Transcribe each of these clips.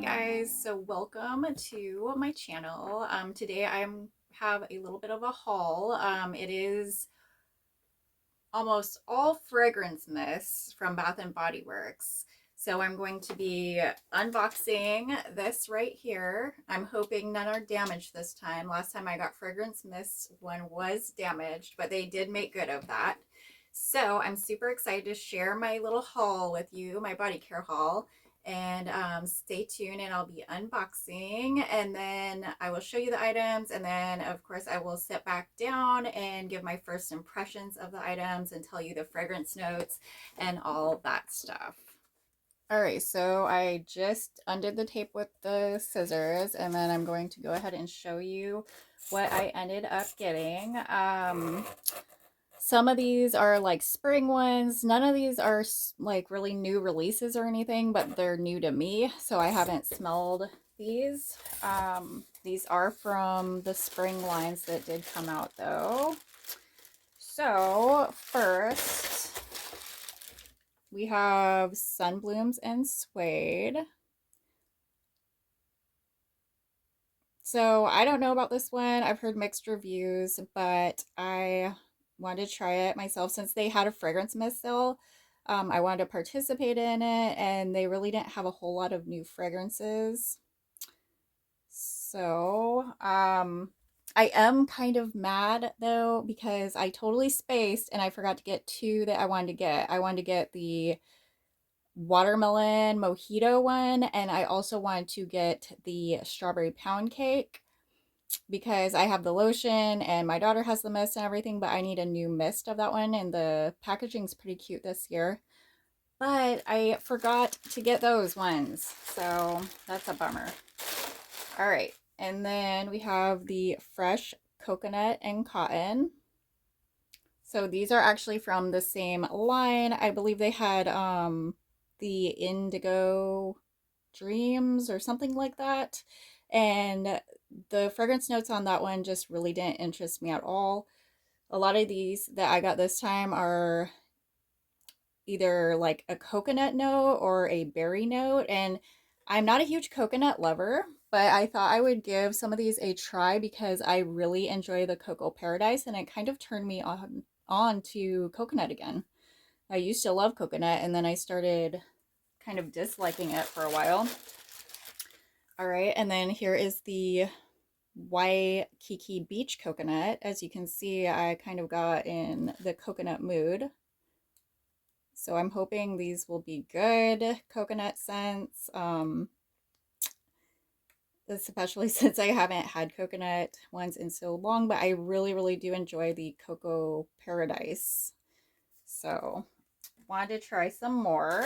guys, so welcome to my channel. Today I have a little bit of a haul. It is almost all fragrance mists from Bath and Body Works. So I'm going to be unboxing this right here. I'm hoping none are damaged this time. Last time I got fragrance mists, one was damaged, but they did make good of that. So I'm super excited to share my little haul with you, my Bodycare haul. And stay tuned and I'll be unboxing, and then I will show you the items, and then of course I will sit back down and give my first impressions of the items and tell you the fragrance notes and all that stuff. All right, so I just undid the tape with the scissors, and then I'm going to go ahead and show you what I ended up getting. Some of these are like spring ones. None of these are like really new releases or anything, but they're new to me, so I haven't smelled these. These are from the spring lines that did come out though. So first, we have Blooms Suede. So I don't know about this one. I've heard mixed reviews, but I wanted to try it myself since they had a fragrance mist sale. I wanted to participate in it, and they really didn't have a whole lot of new fragrances. So I am kind of mad though because I totally spaced and I forgot to get two that I wanted to get. I wanted to get the watermelon mojito one, and I also wanted to get the strawberry pound cake because I have the lotion and my daughter has the mist and everything, but I need a new mist of that one, and the packaging's pretty cute this year. But I forgot to get those ones, so that's a bummer. All right, and then we have the fresh coconut and cotton. So these are actually from the same line. I believe they had the indigo dreams or something like that. And the fragrance notes on that one just really didn't interest me at all. A lot of these that I got this time are either like a coconut note or a berry note, and I'm not a huge coconut lover, but I thought I would give some of these a try because I really enjoy the Cocoa Paradise, and it kind of turned me on to coconut again. I used to love coconut, and then I started kind of disliking it for a while. All right, and then here is the Waikiki Beach coconut. As you can see, I kind of got in the coconut mood. So I'm hoping these will be good coconut scents, especially since I haven't had coconut ones in so long, but I really, really do enjoy the Cocoa Paradise. So wanted to try some more.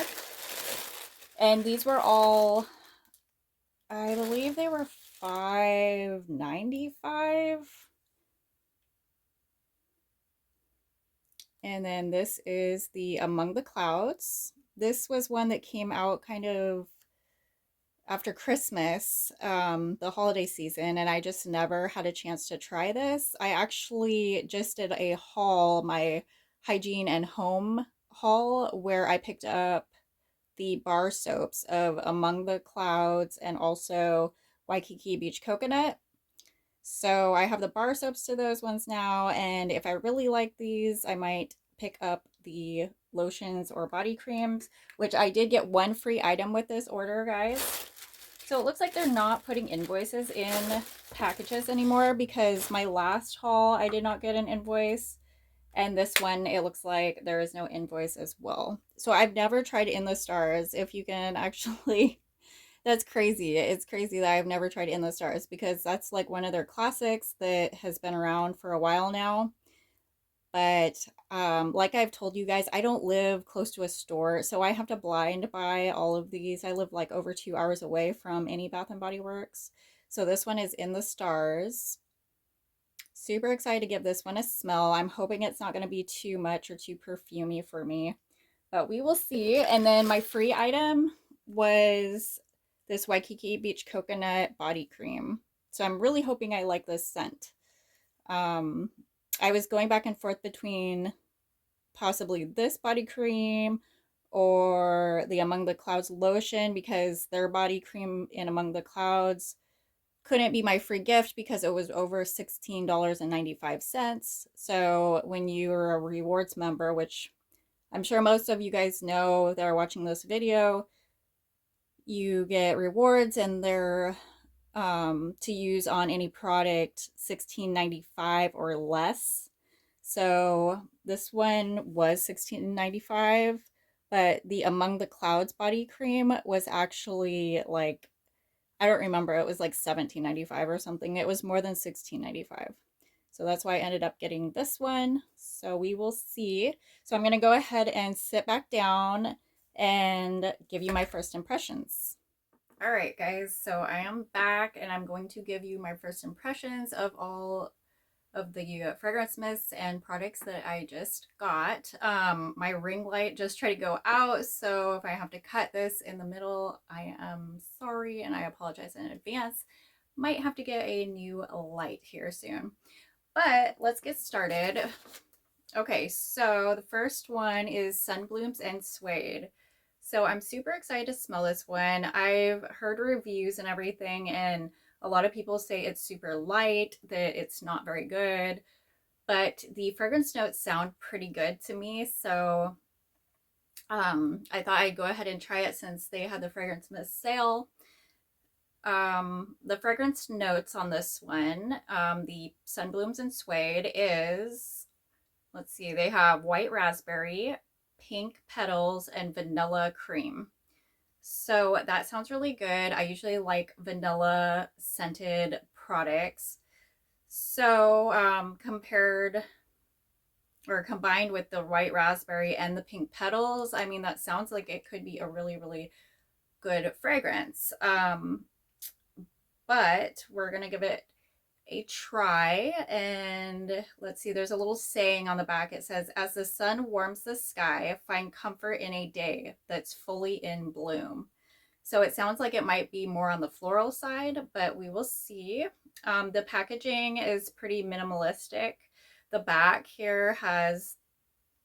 And these were all, I believe they were $5.95. And then this is the Among the Clouds. This was one that came out kind of after Christmas, the holiday season, and I just never had a chance to try this. I actually just did a haul, my hygiene and home haul, where I picked up the bar soaps of Among the Clouds and also Waikiki Beach Coconut. So I have the bar soaps to those ones now, and if I really like these, I might pick up the lotions or body creams, which I did get one free item with this order, guys. So it looks like they're not putting invoices in packages anymore because my last haul, I did not get an invoice. And this one, it looks like there is no invoice as well. So I've never tried In the Stars. If you can actually, that's crazy. It's crazy that I've never tried In the Stars because that's like one of their classics that has been around for a while now. But like I've told you guys, I don't live close to a store, so I have to blind buy all of these. I live like over 2 hours away from any Bath and Body Works. So this one is In the Stars. Super excited to give this one a smell. I'm hoping it's not going to be too much or too perfumey for me, but we will see. And then my free item was this Waikiki Beach Coconut Body Cream. So I'm really hoping I like this scent. I was going back and forth between possibly this body cream or the Among the Clouds lotion because their body cream in Among the Clouds couldn't be my free gift because it was over $16.95. So when you're a rewards member, which I'm sure most of you guys know that are watching this video, you get rewards and they're to use on any product $16.95 or less. So this one was $16.95, but the Among the Clouds body cream was actually like, I don't remember, it was like $17.95 or something. It was more than $16.95. So that's why I ended up getting this one. So we will see. So I'm going to go ahead and sit back down and give you my first impressions. All right, guys, so I am back and I'm going to give you my first impressions of all of the fragrance mists and products that I just got. My ring light just tried to go out, so if I have to cut this in the middle, I am sorry and I apologize in advance. Might have to get a new light here soon. But let's get started. Okay, so the first one is Blooms Suede. So I'm super excited to smell this one. I've heard reviews and everything, and a lot of people say it's super light, that it's not very good, but the fragrance notes sound pretty good to me. So I thought I'd go ahead and try it since they had the fragrance mist sale. The fragrance notes on this one, the Blooms Suede is, let's see, they have white raspberry, pink petals, and vanilla cream. So that sounds really good. I usually like vanilla scented products. So compared or combined with the white raspberry and the pink petals, I mean, that sounds like it could be a really, really good fragrance. But we're going to give it a try, and let's see, there's a little saying on the back. It says, as the sun warms the sky, find comfort in a day that's fully in bloom. So it sounds like it might be more on the floral side, but we will see. The packaging is pretty minimalistic. The back here has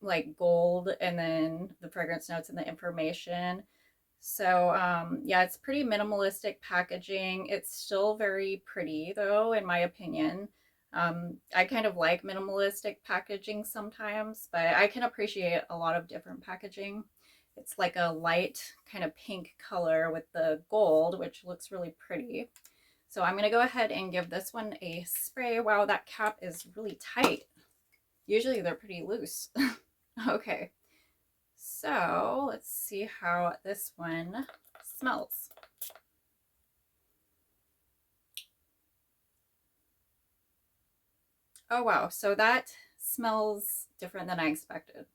like gold and then the fragrance notes and the information. So yeah, it's pretty minimalistic packaging. It's still very pretty though, in my opinion. I kind of like minimalistic packaging sometimes, but I can appreciate a lot of different packaging. It's like a light kind of pink color with the gold, which looks really pretty. So I'm going to go ahead and give this one a spray. Wow, that cap is really tight. Usually they're pretty loose. Okay. So let's see how this one smells. Oh wow, so that smells different than I expected.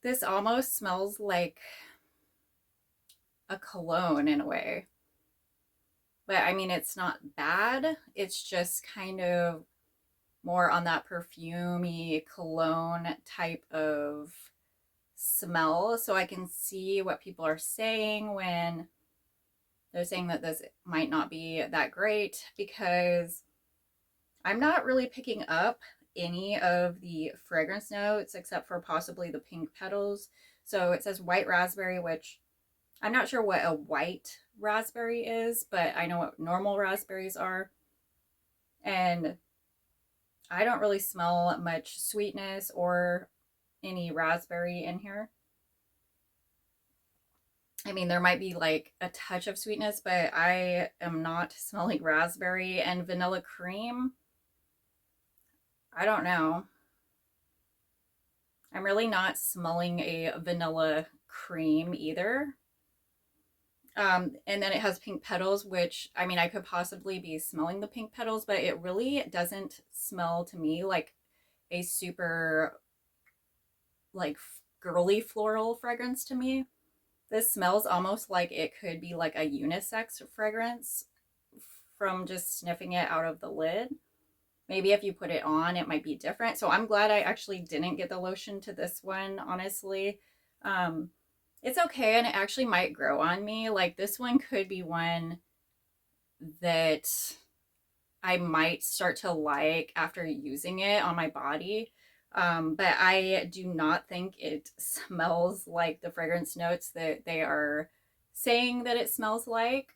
This almost smells like a cologne in a way. But I mean, it's not bad. It's just kind of more on that perfumey cologne type of smell. So I can see what people are saying when they're saying that this might not be that great, because I'm not really picking up any of the fragrance notes except for possibly the pink petals. So it says white raspberry, which I'm not sure what a white raspberry is, but I know what normal raspberries are. And I don't really smell much sweetness or any raspberry in here. I mean, there might be like a touch of sweetness, but I am not smelling raspberry. And vanilla cream, I don't know. I'm really not smelling a vanilla cream either. And then it has pink petals, which, I mean, I could possibly be smelling the pink petals, but it really doesn't smell to me like a super like girly floral fragrance to me. This smells almost like it could be like a unisex fragrance from just sniffing it out of the lid. Maybe if you put it on, it might be different. So I'm glad I actually didn't get the lotion to this one, honestly. It's okay, and it actually might grow on me. Like this one could be one that I might start to like after using it on my body. But I do not think it smells like the fragrance notes that they are saying that it smells like.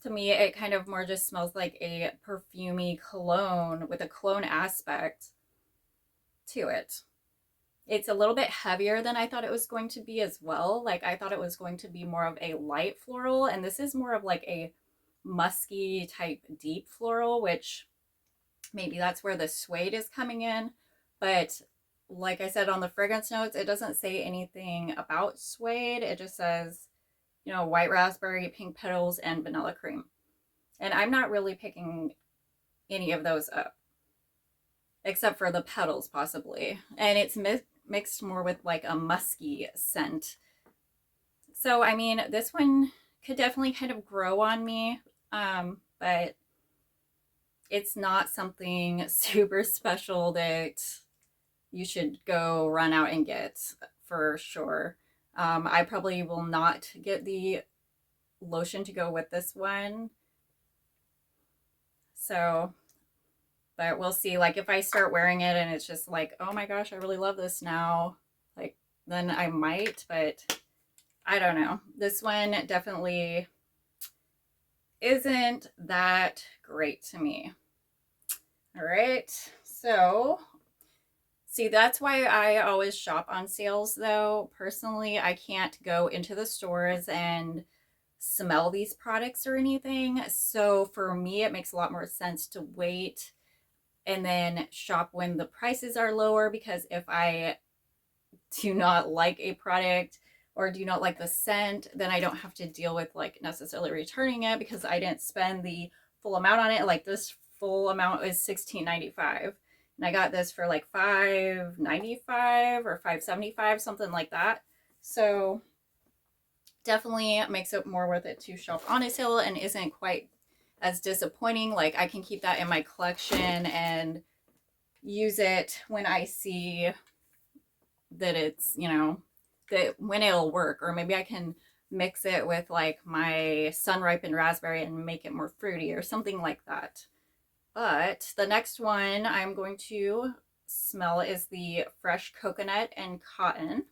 To me, it kind of more just smells like a perfumey cologne with a cologne aspect to it. It's a little bit heavier than I thought it was going to be as well. Like, I thought it was going to be more of a light floral, and this is more of like a musky type deep floral, which maybe that's where the suede is coming in. But like I said on the fragrance notes, it doesn't say anything about suede. It just says, you know, white raspberry, pink petals, and vanilla cream. And I'm not really picking any of those up, except for the petals, possibly. And it's mixed more with like a musky scent. So, I mean, this one could definitely kind of grow on me, but it's not something super special that you should go run out and get for sure. I probably will not get the lotion to go with this one. So, but we'll see. Like, if I start wearing it and it's just like, oh my gosh, I really love this now, like, then I might, but I don't know. This one definitely isn't that great to me. All right. So, see, that's why I always shop on sales, though. Personally, I can't go into the stores and smell these products or anything. So, for me, it makes a lot more sense to wait and then shop when the prices are lower, because if I do not like a product or do not like the scent, then I don't have to deal with like necessarily returning it because I didn't spend the full amount on it. Like, this full amount is $16.95, and I got this for like $5.95 or $5.75, something like that. So definitely makes it more worth it to shop on a sale and isn't quite as disappointing. Like, I can keep that in my collection and use it when I see that it's, you know, that when it'll work. Or maybe I can mix it with like my sun ripened raspberry and make it more fruity or something like that. But the next one I'm going to smell is the fresh coconut and cotton.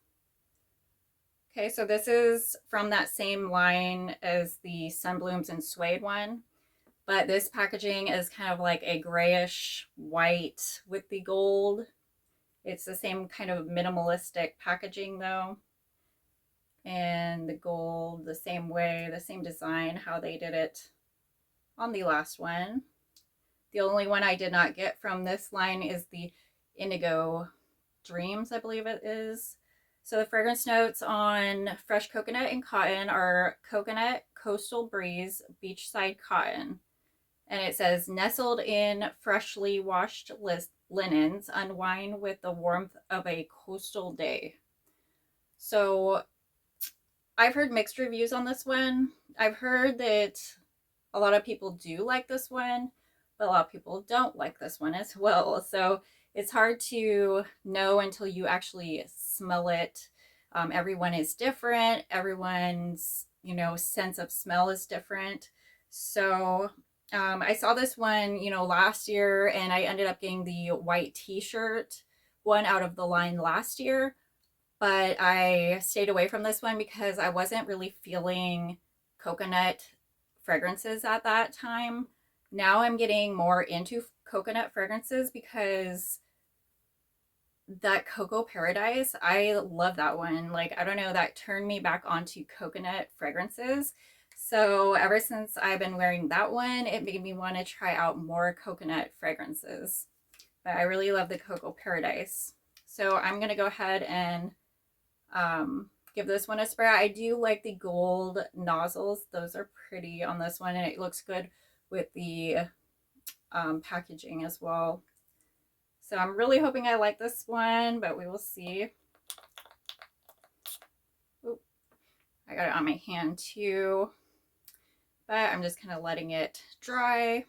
Okay, so this is from that same line as the Sun Blooms and Suede one, but this packaging is kind of like a grayish white with the gold. It's the same kind of minimalistic packaging though. And the gold, the same way, the same design, how they did it on the last one. The only one I did not get from this line is the Indigo Dreams, I believe it is. So the fragrance notes on fresh coconut and cotton are coconut, coastal breeze, beachside cotton. And it says, nestled in freshly washed linens, unwind with the warmth of a coastal day. So I've heard mixed reviews on this one. I've heard that a lot of people do like this one, but a lot of people don't like this one as well. So it's hard to know until you actually smell it. Everyone is different. Everyone's, you know, sense of smell is different. So I saw this one, you know, last year, and I ended up getting the white t-shirt one out of the line last year. But I stayed away from this one because I wasn't really feeling coconut fragrances at that time. Now I'm getting more into coconut fragrances because that Cocoa Paradise, I love that one. Like, I don't know, that turned me back onto coconut fragrances. So ever since I've been wearing that one, it made me want to try out more coconut fragrances. But I really love the Cocoa Paradise. So I'm going to go ahead and give this one a spray. I do like the gold nozzles. Those are pretty on this one, and it looks good with the packaging as well. So I'm really hoping I like this one, but we will see. Oop, I got it on my hand too, but I'm just kind of letting it dry. I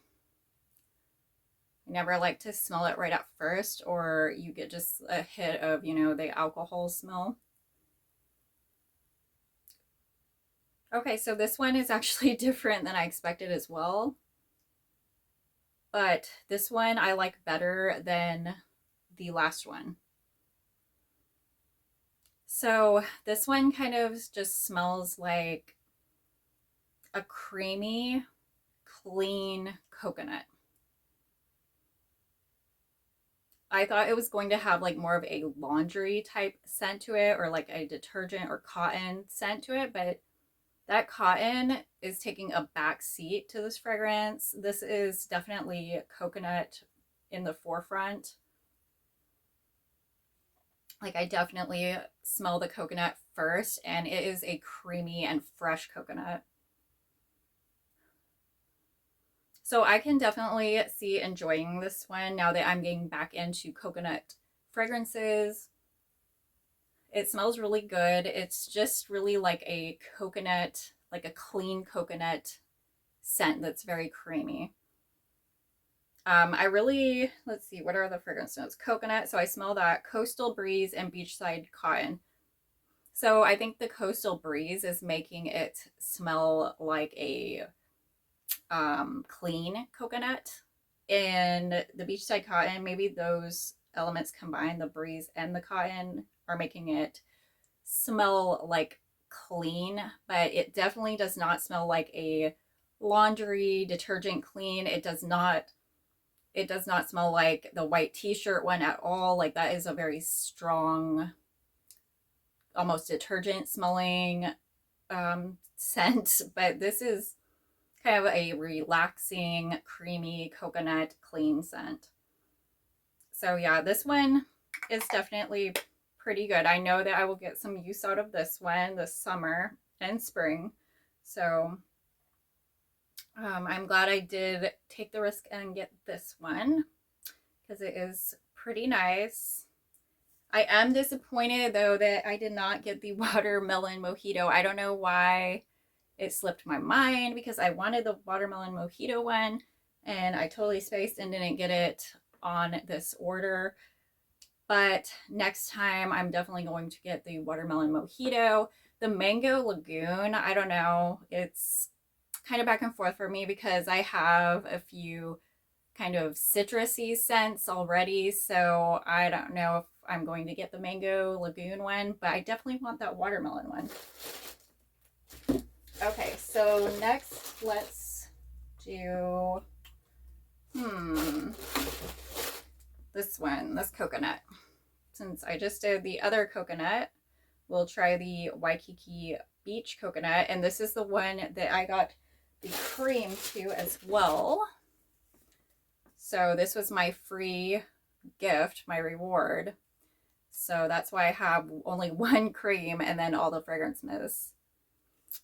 never like to smell it right at first, or you get just a hit of, you know, the alcohol smell. Okay, so this one is actually different than I expected as well. But this one I like better than the last one. So this one kind of just smells like a creamy, clean coconut. I thought it was going to have like more of a laundry type scent to it, or like a detergent or cotton scent to it, but that cotton is taking a back seat to this fragrance. This is definitely coconut in the forefront. Like, I definitely smell the coconut first, and it is a creamy and fresh coconut. So I can definitely see enjoying this one now that I'm getting back into coconut fragrances. It smells really good. It's just really like a coconut, like a clean coconut scent that's very creamy. I really, let's see, what are the fragrance notes? Coconut. So I smell that, coastal breeze, and beachside cotton. So I think the coastal breeze is making it smell like a clean coconut. And the beachside cotton, maybe those elements combined, the breeze and the cotton, are making it smell like clean, but it definitely does not smell like a laundry detergent clean. It does not smell like the white t-shirt one at all. Like, that is a very strong, almost detergent smelling scent, but this is kind of a relaxing, creamy coconut clean scent. So yeah, this one is definitely pretty good. I know that I will get some use out of this one this summer and spring. So I'm glad I did take the risk and get this one because it is pretty nice. I am disappointed though that I did not get the watermelon mojito. I don't know why it slipped my mind because I wanted the watermelon mojito one and I totally spaced and didn't get it on this order. But next time I'm definitely going to get the watermelon mojito. The mango lagoon, I don't know. It's kind of back and forth for me because I have a few kind of citrusy scents already. So I don't know if I'm going to get the mango lagoon one, but I definitely want that watermelon one. Okay, so next let's do this one, this coconut. Since I just did the other coconut, we'll try the Waikiki Beach coconut, and this is the one that I got the cream to as well. So this was my free gift, my reward. So that's why I have only one cream and then all the fragrance mist.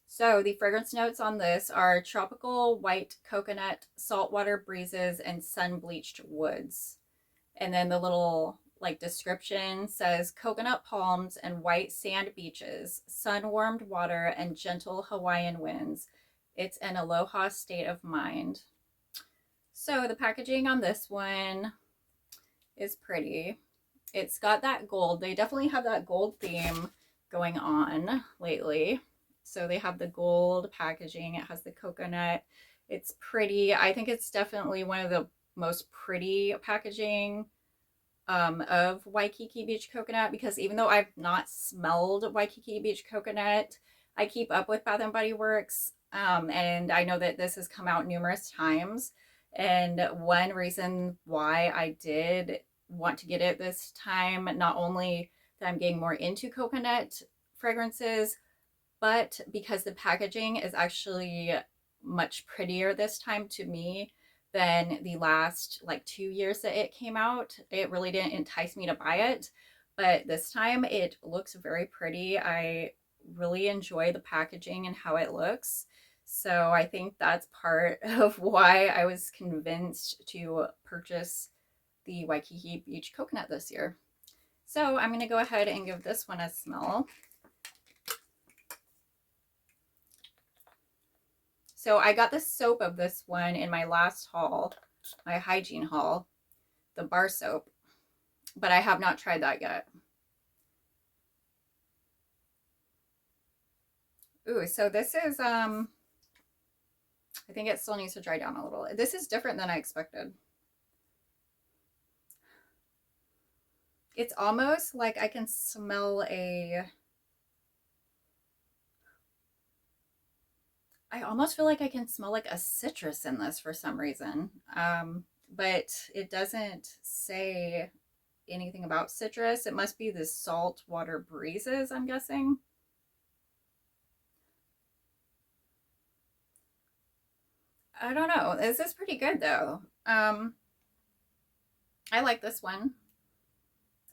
So the fragrance notes on this are tropical white coconut, saltwater breezes, and sun-bleached woods. And then the little like description says coconut palms and white sand beaches, sun-warmed water, and gentle Hawaiian winds. It's an aloha state of mind. So the packaging on this one is pretty. It's got that gold. They definitely have that gold theme going on lately. So they have the gold packaging. It has the coconut. It's pretty. I think it's definitely one of the most pretty packaging of Waikiki Beach coconut, because even though I've not smelled Waikiki Beach coconut, I keep up with Bath and Body Works, and I know that this has come out numerous times. And one reason why I did want to get it this time, not only that I'm getting more into coconut fragrances, but because the packaging is actually much prettier this time to me than the last like 2 years that it came out. It really didn't entice me to buy it, but this time it looks very pretty. I really enjoy the packaging and how it looks. So I think that's part of why I was convinced to purchase the Waikiki Beach coconut this year. So I'm going to go ahead and give this one a smell. So I got the soap of this one in my last haul, my hygiene haul, the bar soap, but I have not tried that yet. Ooh, so this is, I think it still needs to dry down a little. This is different than I expected. It's almost like I can smell a, I almost feel like I can smell like a citrus in this for some reason. But it doesn't say anything about citrus. It must be the salt water breezes, I'm guessing. I don't know. This is pretty good though. I like this one.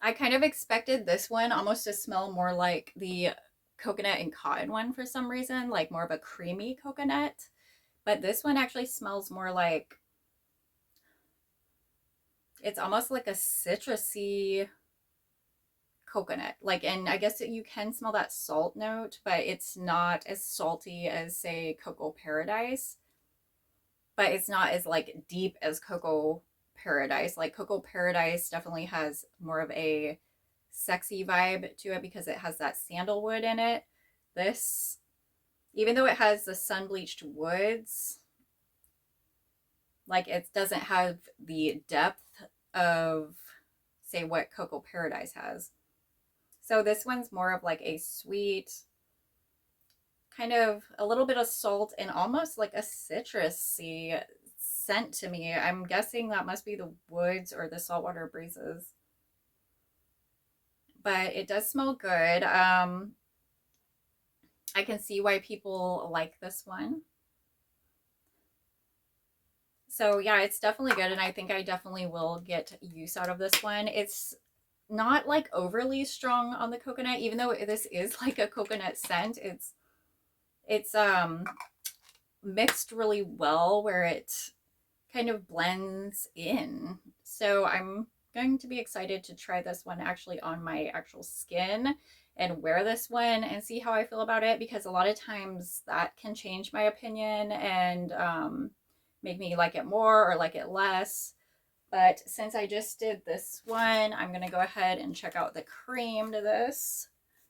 I kind of expected this one almost to smell more like the coconut and cotton one for some reason, like more of a creamy coconut. But this one actually smells more like, it's almost like a citrusy coconut. Like, and I guess you can smell that salt note, but it's not as salty as, say, Cocoa Paradise. But it's not as like deep as Cocoa Paradise. Like Cocoa Paradise definitely has more of a sexy vibe to it because it has that sandalwood in it. This, even though it has the sun bleached woods, like it doesn't have the depth of, say, what Cocoa Paradise has. So this one's more of like a sweet, kind of a little bit of salt and almost like a citrusy scent to me. I'm guessing that must be the woods or the saltwater breezes. But it does smell good. I can see why people like this one. So yeah, it's definitely good, and I think I definitely will get use out of this one. It's not like overly strong on the coconut, even though this is like a coconut scent. It's mixed really well where it kind of blends in. So I'm going to be excited to try this one actually on my actual skin and wear this one and see how I feel about it, because a lot of times that can change my opinion and make me like it more or like it less. But since I just did this one, I'm going to go ahead and check out the cream to this.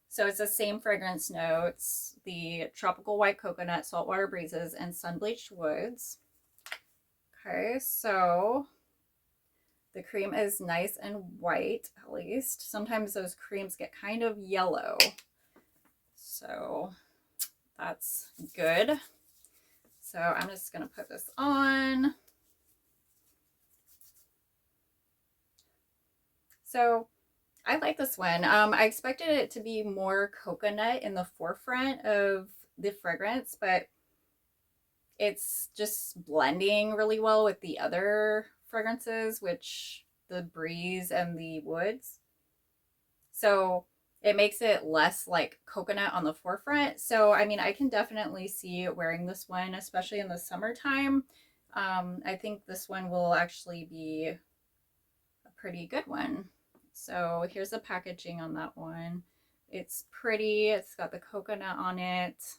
So it's the same fragrance notes, the tropical white coconut, saltwater breezes, and sun bleached woods. Okay, so the cream is nice and white, at least. Sometimes those creams get kind of yellow. So that's good. So I'm just going to put this on. So I like this one. I expected it to be more coconut in the forefront of the fragrance, but it's just blending really well with the other fragrances, which the breeze and the woods. So it makes it less like coconut on the forefront. So, I mean, I can definitely see wearing this one, especially in the summertime. I think this one will actually be a pretty good one. So here's the packaging on that one. It's pretty. It's got the coconut on it.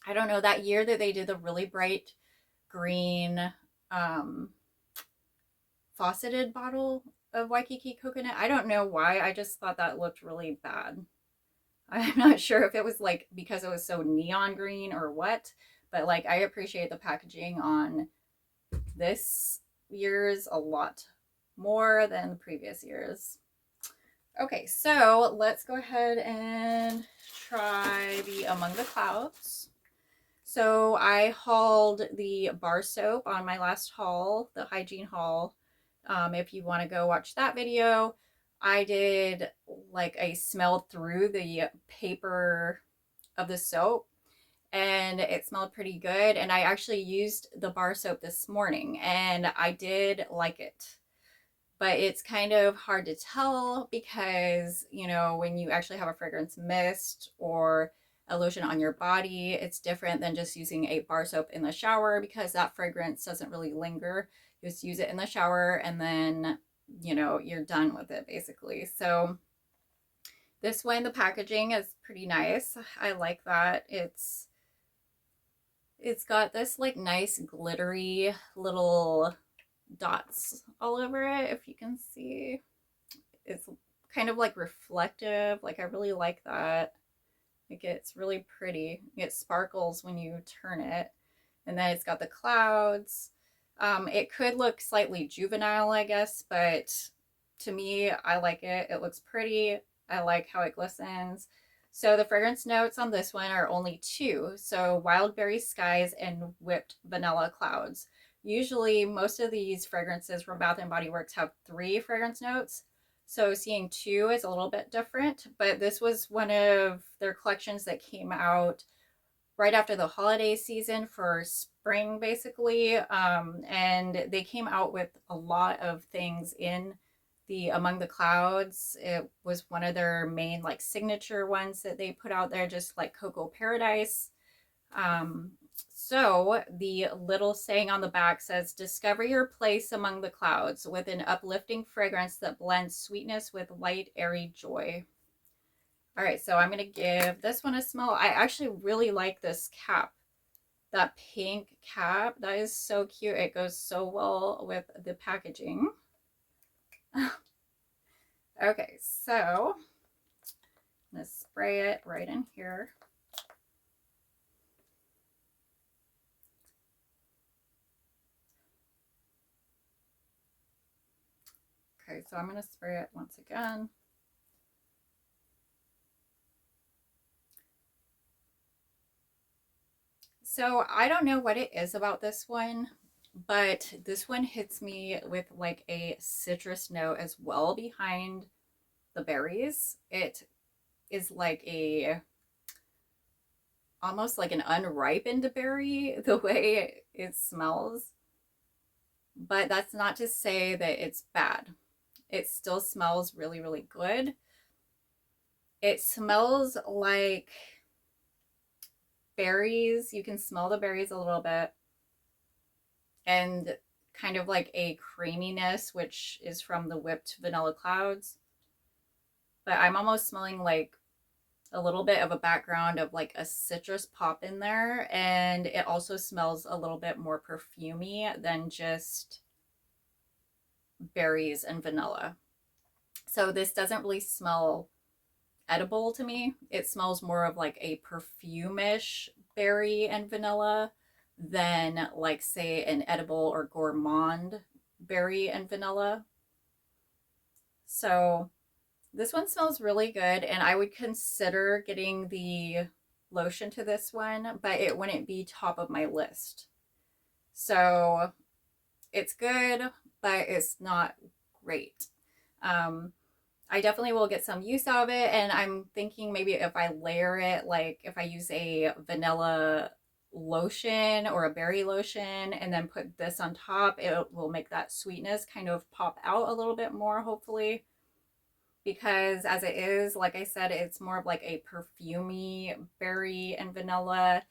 I don't know, that year that they did the really bright green um, fauceted bottle of Waikiki coconut. I don't know why. I just thought that looked really bad. I'm not sure if it was like because it was so neon green or what, but like I appreciate the packaging on this year's a lot more than the previous years. Okay, so let's go ahead and try the Among the Clouds. So I hauled the bar soap on my last haul, the hygiene haul. If you want to go watch that video, I did like I smelled through the paper of the soap and it smelled pretty good. And I actually used the bar soap this morning and I did like it. But it's kind of hard to tell because, you know, when you actually have a fragrance mist or a lotion on your body, it's different than just using a bar soap in the shower because that fragrance doesn't really linger. You just use it in the shower and then, you know, you're done with it basically. So this one, the packaging is pretty nice. I like that. It's got this like nice glittery little dots all over it, if you can see. It's kind of like reflective. Like I really like that. Like it's really pretty. It sparkles when you turn it. And then it's got the clouds. It could look slightly juvenile, I guess, but To me, I like it. It looks pretty. I like how it glistens. So the fragrance notes on this one are only two. So wild berry skies and whipped vanilla clouds. Usually most of these fragrances from Bath and Body Works have three fragrance notes. So seeing two is a little bit different, but this was one of their collections that came out right after the holiday season for spring, basically. And they came out with a lot of things in the Among the Clouds. It was one of their main like signature ones that they put out there, just like Cocoa Paradise. Um, so the little saying on the back says, "Discover your place among the clouds with an uplifting fragrance that blends sweetness with light, airy joy." All right, so I'm going to give this one a smell. I actually really like this cap. That pink cap, that is so cute. It goes so well with the packaging. Okay, so I'm going to spray it right in here. Okay, so I'm going to spray it once again. So I don't know what it is about this one, but this one hits me with like a citrus note as well behind the berries. It is like a almost like an unripened berry the way it smells. But that's not to say that it's bad. It still smells really, really good. It smells like berries. You can smell the berries a little bit, and kind of like a creaminess, which is from the whipped vanilla clouds. But I'm almost smelling like a little bit of a background of like a citrus pop in there. And it also smells a little bit more perfumey than just berries and vanilla. So this doesn't really smell edible to me. It smells more of like a perfume-ish berry and vanilla than like say an edible or gourmand berry and vanilla. So this one smells really good, and I would consider getting the lotion to this one, but it wouldn't be top of my list. So it's good, but it's not great. Um, I definitely will get some use out of it, and I'm thinking maybe if I layer it, like if I use a vanilla lotion or a berry lotion and then put this on top, it will make that sweetness kind of pop out a little bit more, hopefully. Because as it is, like I said, it's more of like a perfumey berry and vanilla.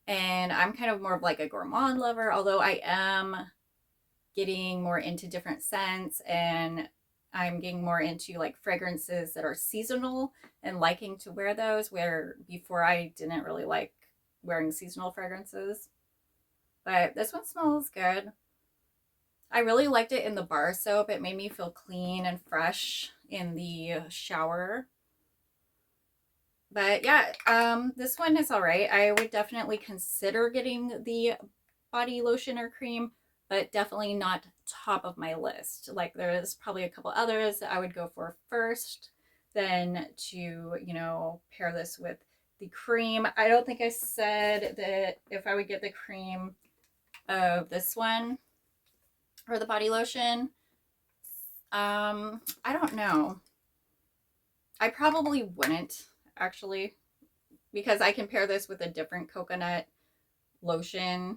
And I'm kind of more of like a gourmand lover, although I am getting more into different scents, and I'm getting more into like fragrances that are seasonal and liking to wear those, where before I didn't really like wearing seasonal fragrances. But this one smells good. I really liked it in the bar soap. It made me feel clean and fresh in the shower. But yeah, this one is all right. I would definitely consider getting the body lotion or cream, but definitely not top of my list. Like there's probably a couple others that I would go for first, then to, pair this with the cream. I don't think I said that if I would get the cream of this one or the body lotion. I don't know. I probably wouldn't actually, because I can pair this with a different coconut lotion.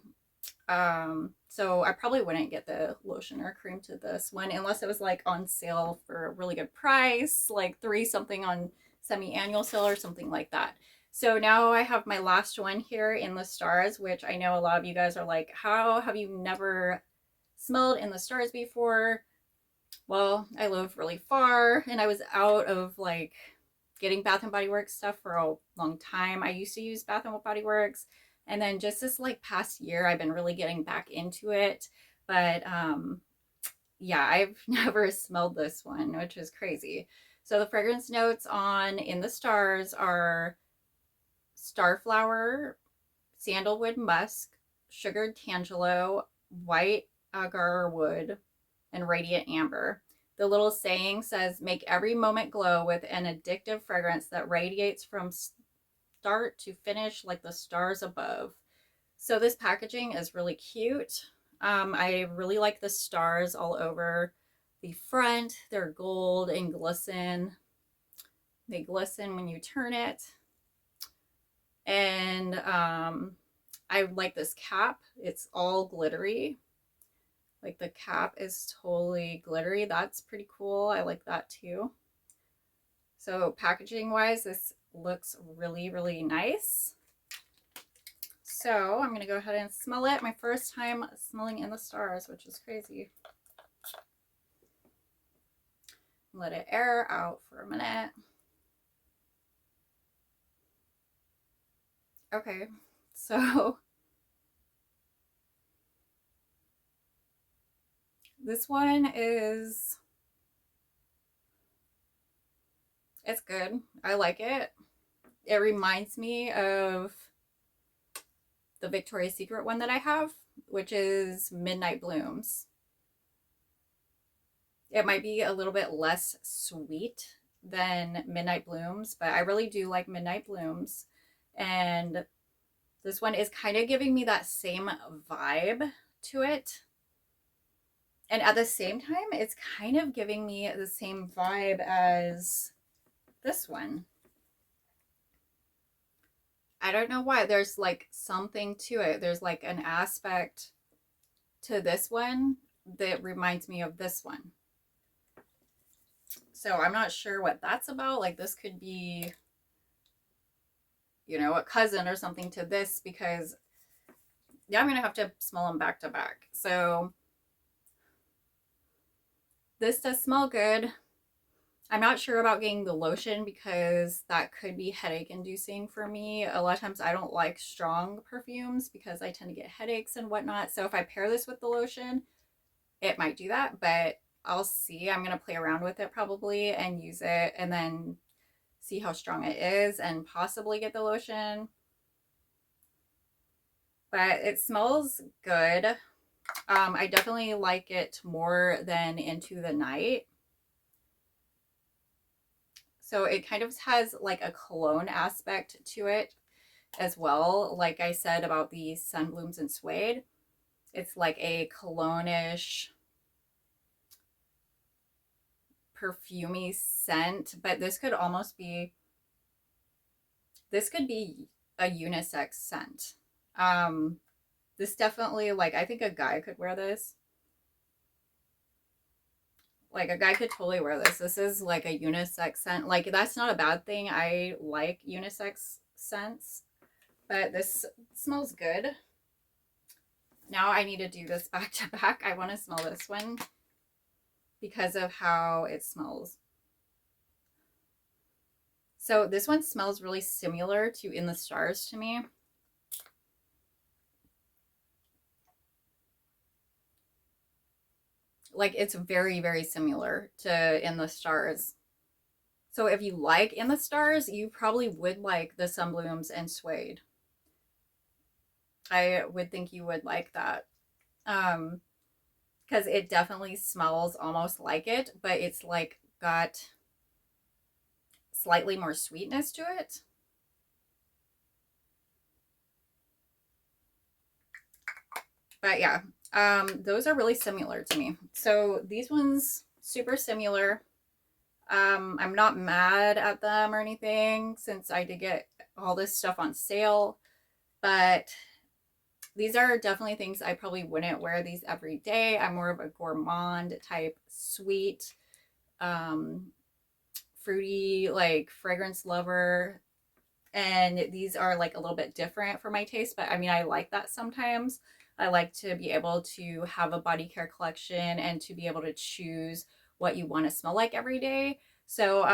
So I probably wouldn't get the lotion or cream to this one unless it was like on sale for a really good price, like three something on semi-annual sale or something like that. So now I have my last one here in the stars, which I know a lot of you guys are like, how have you never smelled in the stars before? Well, I live really far and I was out of like getting Bath and Body Works stuff for a long time. I used to use Bath and Body Works, and then just this like past year I've been really getting back into it. But yeah, I've never smelled this one, which is crazy. So the fragrance notes on In the Stars are starflower, sandalwood musk, sugared tangelo, white agar wood, and radiant amber. The little saying says, make every moment glow with an addictive fragrance that radiates from start to finish like the stars above. So this packaging is really cute. I really like the stars all over the front. They're gold and glisten. They glisten when you turn it. And I like this cap. It's all glittery. Like the cap is totally glittery. That's pretty cool. I like that too. So packaging wise, this looks really, really nice. So I'm going to go ahead and smell it. My first time smelling In the Stars, which is crazy. Let it air out for a minute. Okay, so this one is, it's good. I like it. It reminds me of the Victoria's Secret one that I have, which is Midnight Blooms. It might be a little bit less sweet than Midnight Blooms, but I really do like Midnight Blooms. And this one is kind of giving me that same vibe to it. And at the same time, it's kind of giving me the same vibe as this one. I don't know why. There's like something to it. There's like an aspect to this one that reminds me of this one. So I'm not sure what that's about. Like this could be, you know, a cousin or something to this, because yeah, I'm going to have to smell them back to back. So this does smell good. I'm not sure about getting the lotion because that could be headache inducing for me. A lot of times I don't like strong perfumes because I tend to get headaches and whatnot. So if I pair this with the lotion, it might do that, but I'll see. I'm going to play around with it probably and use it and then see how strong it is and possibly get the lotion. But it smells good. I definitely like it more than Into the Night. So it kind of has like a cologne aspect to it as well. Like I said about the Blooms Suede, it's like a cologne-ish, perfumey scent, but this could almost be, this could be a unisex scent. This definitely, like, I think a guy could wear this. Like a guy could totally wear this. This is like a unisex scent. Like that's not a bad thing. I like unisex scents, but this smells good. Now I need to do this back to back. I want to smell this one because of how it smells. So this one smells really similar to In the Stars to me. Like it's very, very similar to In the Stars. So if you like In the Stars, you probably would like the Blooms Suede. I would think you would like that. Because it definitely smells almost like it, but it's like got slightly more sweetness to it. But yeah, those are really similar to me. So these ones, super similar. I'm not mad at them or anything since I did get all this stuff on sale, but these are definitely things I probably wouldn't wear these every day. I'm more of a gourmand type, sweet, fruity, like fragrance lover. And these are like a little bit different for my taste, but I mean, I like that sometimes. I like to be able to have a body care collection and to be able to choose what you want to smell like every day. So,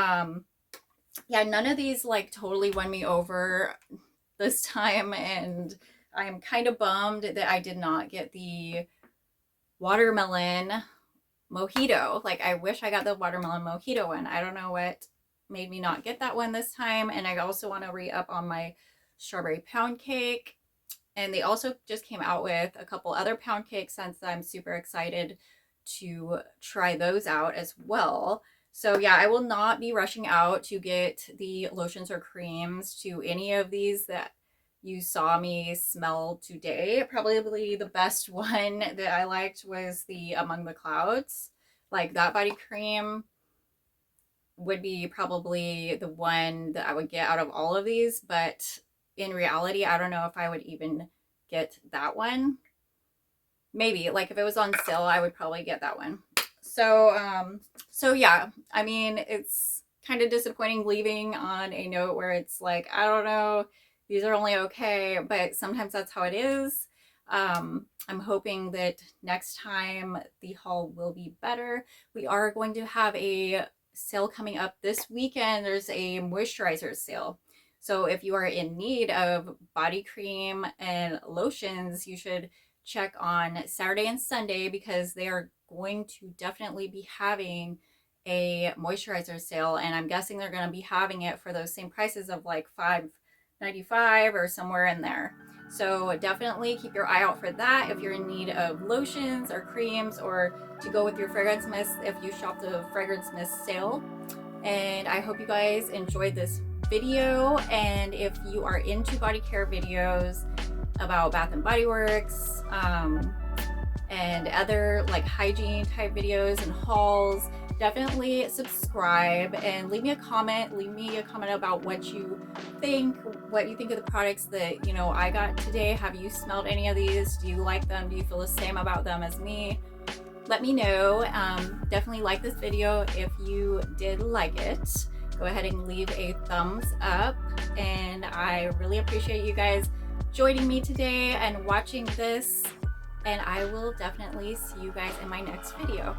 yeah, none of these like totally won me over this time. And I'm kind of bummed that I did not get the watermelon mojito. Like, I wish I got the watermelon mojito one. I don't know what made me not get that one this time. And I also want to re-up on my strawberry pound cake. And they also just came out with a couple other pound cake scents that I'm super excited to try those out as well. So yeah, I will not be rushing out to get the lotions or creams to any of these that you saw me smell today. Probably the best one that I liked was the Among the Clouds. Like that body cream would be probably the one that I would get out of all of these, but in reality, I don't know if I would even get that one. Maybe, like if it was on sale, I would probably get that one. So yeah, I mean, it's kind of disappointing leaving on a note where it's like, I don't know, these are only okay, but sometimes that's how it is. I'm hoping that next time the haul will be better. We are going to have a sale coming up this weekend. There's a moisturizer sale. So if you are in need of body cream and lotions, you should check on Saturday and Sunday because they are going to definitely be having a moisturizer sale, and I'm guessing they're going to be having it for those same prices of like $5.95 or somewhere in there. So definitely keep your eye out for that if you're in need of lotions or creams or to go with your fragrance mist if you shop the fragrance mist sale. And I hope you guys enjoyed this video, and if you are into body care videos about Bath and Body Works and other like hygiene type videos and hauls, definitely subscribe and leave me a comment. Leave me a comment about what you think of the products that, you know, I got today. Have you smelled any of these? Do you like them? Do you feel the same about them as me? Let me know. Definitely like this video if you did like it. Go ahead and leave a thumbs up, and I really appreciate you guys joining me today and watching this, and I will definitely see you guys in my next video.